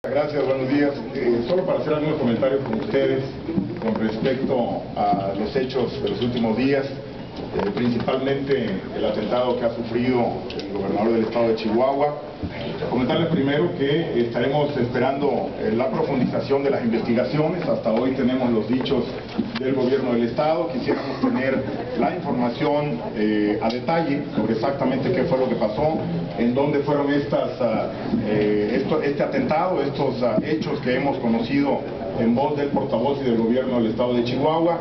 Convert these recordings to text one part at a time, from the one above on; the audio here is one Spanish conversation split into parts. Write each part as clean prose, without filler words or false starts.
Gracias, buenos días. Solo para hacer algunos comentarios con ustedes con respecto a los hechos de los últimos días, principalmente el atentado que ha sufrido el gobernador del estado de Chihuahua. Comentarles primero que estaremos esperando la profundización de las investigaciones. Hasta hoy tenemos los dichos del gobierno del estado. Quisiéramos tener la información a detalle sobre exactamente qué fue lo que pasó, en dónde fueron este atentado, estos hechos que hemos conocido en voz del portavoz y del gobierno del estado de Chihuahua.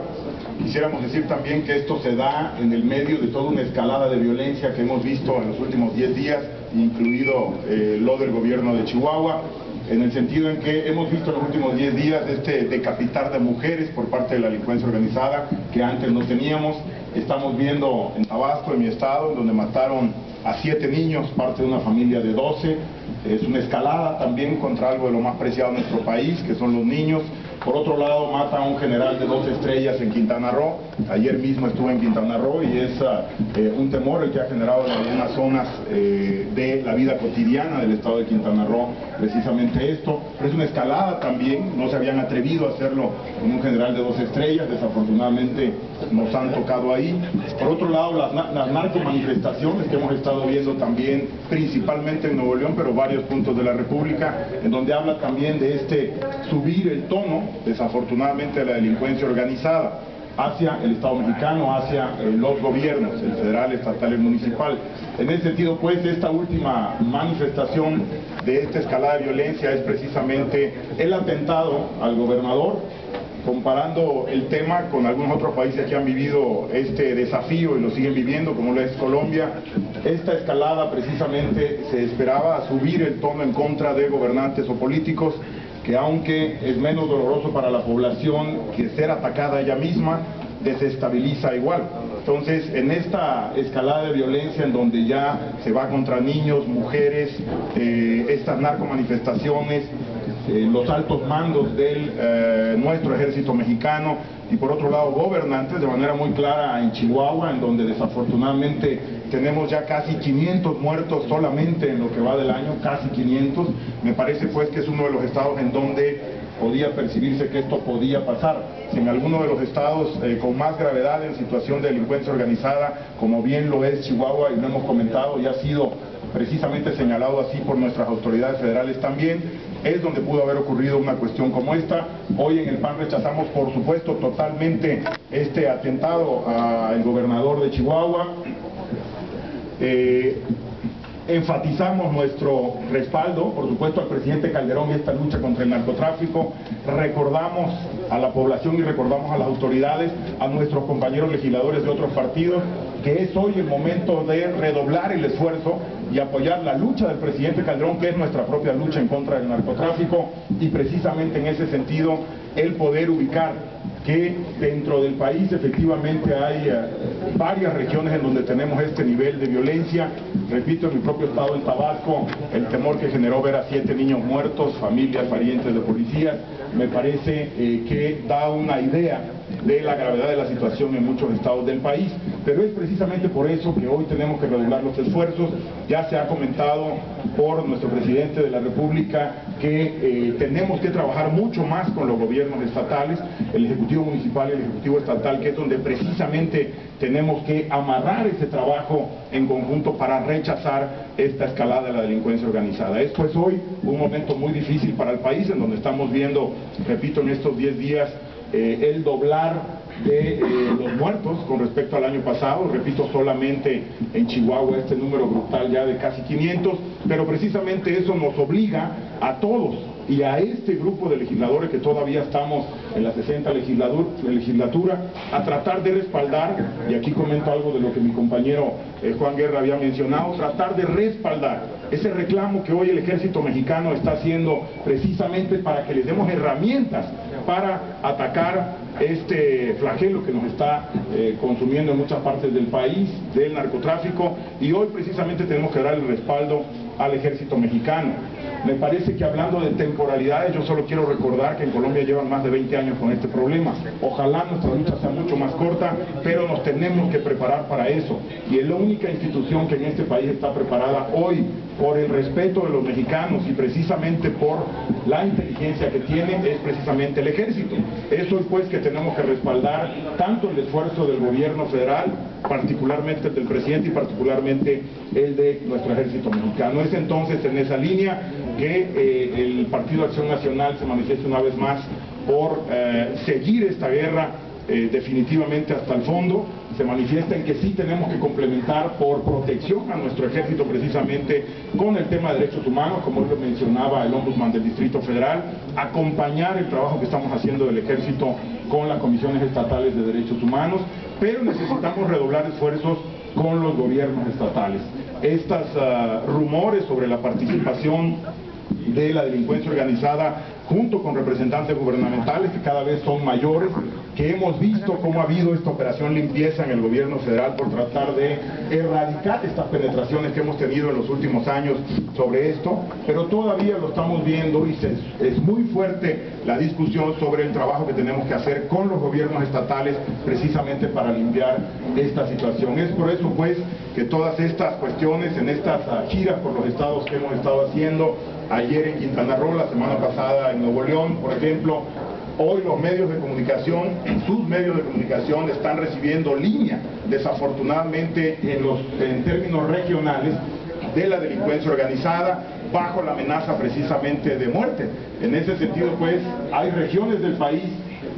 Quisiéramos decir también que esto se da en el medio de toda una escalada de violencia que hemos visto en los últimos 10 días, incluido lo del gobierno de Chihuahua, en el sentido en que hemos visto en los últimos 10 días decapitar de mujeres por parte de la delincuencia organizada que antes no teníamos. Estamos viendo en Tabasco, en mi estado, donde mataron a 7 niños, parte de una familia de 12. Es una escalada también contra algo de lo más preciado de nuestro país, que son los niños. Por otro lado, mata a un general de 2 estrellas en Quintana Roo. Ayer mismo estuve en Quintana Roo y es un temor el que ha generado en algunas zonas de la vida cotidiana del estado de Quintana Roo, precisamente esto. Pero es una escalada también, no se habían atrevido a hacerlo con un general de 2 estrellas, desafortunadamente nos han tocado ahí. Por otro lado, las narcomanifestaciones que hemos estado viendo también, principalmente en Nuevo León, pero varios puntos de la República, en donde habla también de subir el tono, desafortunadamente, de la delincuencia organizada hacia el Estado mexicano, hacia los gobiernos, el federal, estatal y municipal. En ese sentido, pues, esta última manifestación de esta escalada de violencia es precisamente el atentado al gobernador, comparando el tema con algunos otros países que han vivido este desafío y lo siguen viviendo, como lo es Colombia. Esta escalada precisamente se esperaba subir el tono en contra de gobernantes o políticos, que aunque es menos doloroso para la población que ser atacada ella misma, desestabiliza igual. Entonces, en esta escalada de violencia en donde ya se va contra niños, mujeres, estas narcomanifestaciones, los altos mandos de nuestro ejército mexicano y por otro lado gobernantes, de manera muy clara en Chihuahua, en donde desafortunadamente tenemos ya casi 500 muertos solamente en lo que va del año, casi 500. Me parece pues que es uno de los estados en donde podía percibirse que esto podía pasar. Si en alguno de los estados con más gravedad en situación de delincuencia organizada, como bien lo es Chihuahua, y lo hemos comentado y ha sido precisamente señalado así por nuestras autoridades federales también, es donde pudo haber ocurrido una cuestión como esta. Hoy en el PAN rechazamos, por supuesto, totalmente este atentado al gobernador de Chihuahua. Enfatizamos nuestro respaldo, por supuesto, al presidente Calderón y esta lucha contra el narcotráfico. Recordamos a la población y recordamos a las autoridades, a nuestros compañeros legisladores de otros partidos, que es hoy el momento de redoblar el esfuerzo y apoyar la lucha del presidente Calderón, que es nuestra propia lucha en contra del narcotráfico, y precisamente en ese sentido el poder ubicar que dentro del país efectivamente hay varias regiones en donde tenemos este nivel de violencia. Repito, en mi propio estado, en Tabasco, el temor que generó ver a 7 niños muertos, familias, parientes de policías, me parece que da una idea de la gravedad de la situación en muchos estados del país, pero es precisamente por eso que hoy tenemos que redoblar los esfuerzos. Ya se ha comentado por nuestro presidente de la República que tenemos que trabajar mucho más con los gobiernos estatales, el Ejecutivo Municipal y el Ejecutivo Estatal, que es donde precisamente tenemos que amarrar ese trabajo en conjunto para rechazar esta escalada de la delincuencia organizada. Es pues hoy un momento muy difícil para el país, en donde estamos viendo, repito, en estos 10 días, el doblar de los muertos con respecto al año pasado. Repito, solamente en Chihuahua este número brutal ya de casi 500, pero precisamente eso nos obliga a todos y a este grupo de legisladores que todavía estamos en la 60 legislatura, a tratar de respaldar, y aquí comento algo de lo que mi compañero Juan Guerra había mencionado, tratar de respaldar ese reclamo que hoy el ejército mexicano está haciendo precisamente para que les demos herramientas para atacar este flagelo que nos está consumiendo en muchas partes del país, del narcotráfico, y hoy precisamente tenemos que dar el respaldo al ejército mexicano. Me parece que hablando de temporalidades, yo solo quiero recordar que en Colombia llevan más de 20 años con este problema. Ojalá nuestra lucha sea mucho más corta, pero nos tenemos que preparar para eso. Y es la única institución que en este país está preparada hoy por el respeto de los mexicanos y precisamente por la inteligencia que tiene, es precisamente el ejército. Eso es pues que tenemos que respaldar tanto el esfuerzo del gobierno federal, particularmente el del presidente y particularmente el de nuestro ejército mexicano. Es entonces en esa línea que el Partido Acción Nacional se manifiesta una vez más por seguir esta guerra definitivamente hasta el fondo. Se manifiesta en que sí tenemos que complementar por protección a nuestro ejército precisamente con el tema de derechos humanos, como lo mencionaba el Ombudsman del Distrito Federal, acompañar el trabajo que estamos haciendo del ejército con las comisiones estatales de derechos humanos, pero necesitamos redoblar esfuerzos con los gobiernos estatales. Estos rumores sobre la participación de la delincuencia organizada junto con representantes gubernamentales que cada vez son mayores, que hemos visto cómo ha habido esta operación limpieza en el gobierno federal por tratar de erradicar estas penetraciones que hemos tenido en los últimos años sobre esto, pero todavía lo estamos viendo y es muy fuerte la discusión sobre el trabajo que tenemos que hacer con los gobiernos estatales precisamente para limpiar esta situación. Es por eso pues que todas estas cuestiones en estas giras por los estados que hemos estado haciendo, ayer en Quintana Roo, la semana pasada en Nuevo León, por ejemplo, hoy los medios de comunicación, en sus medios de comunicación, están recibiendo línea, desafortunadamente en términos regionales, de la delincuencia organizada, bajo la amenaza precisamente de muerte. En ese sentido, pues, hay regiones del país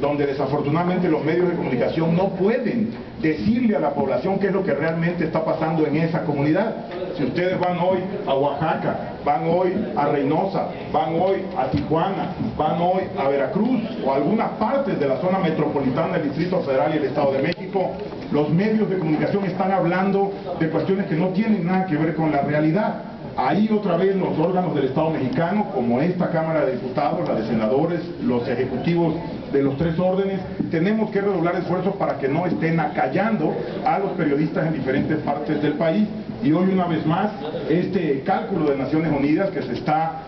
donde desafortunadamente los medios de comunicación no pueden decirle a la población qué es lo que realmente está pasando en esa comunidad. Si ustedes van hoy a Oaxaca, van hoy a Reynosa, van hoy a Tijuana, van hoy a Veracruz o a algunas partes de la zona metropolitana del Distrito Federal y el Estado de México, los medios de comunicación están hablando de cuestiones que no tienen nada que ver con la realidad. Ahí otra vez los órganos del Estado mexicano, como esta Cámara de Diputados, la de senadores, los ejecutivos de los tres órdenes, tenemos que redoblar esfuerzos para que no estén acallando a los periodistas en diferentes partes del país. Y hoy una vez más, este cálculo de Naciones Unidas que se está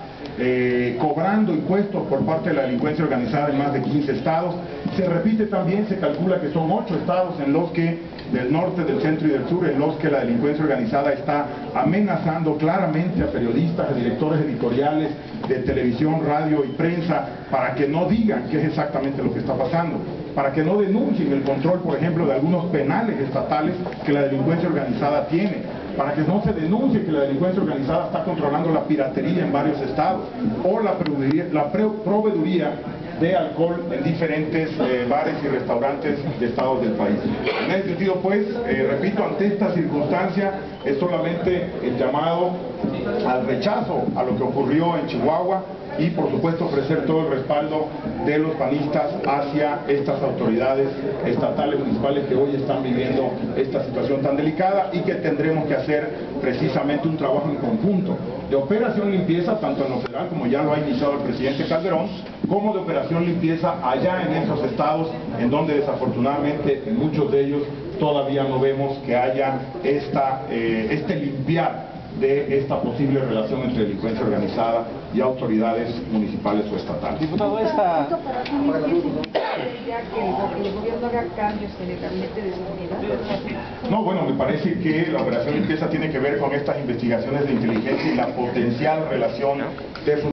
cobrando impuestos por parte de la delincuencia organizada en más de 15 estados, se repite también, se calcula que son 8 estados en los que, del norte, del centro y del sur, en los que la delincuencia organizada está amenazando claramente a periodistas, a directores editoriales de televisión, radio y prensa, para que no digan qué es exactamente lo que está pasando, para que no denuncien el control, por ejemplo, de algunos penales estatales que la delincuencia organizada tiene, para que no se denuncie que la delincuencia organizada está controlando la piratería en varios estados, o la proveeduría de alcohol en diferentes bares y restaurantes de estados del país. En ese sentido, pues, repito, ante esta circunstancia es solamente el llamado al rechazo a lo que ocurrió en Chihuahua y por supuesto ofrecer todo el respaldo de los panistas hacia estas autoridades estatales, municipales que hoy están viviendo esta situación tan delicada y que tendremos que hacer precisamente un trabajo en conjunto de operación limpieza, tanto en lo federal como ya lo ha iniciado el presidente Calderón, como de operación limpieza allá en esos estados en donde desafortunadamente en muchos de ellos todavía no vemos que haya este limpiar de esta posible relación entre delincuencia organizada y autoridades municipales o estatales. Diputado, ya que el gobierno haga cambios en el gabinete de seguridad. No, bueno, me parece que la operación limpieza tiene que ver con estas investigaciones de inteligencia y la potencial relación de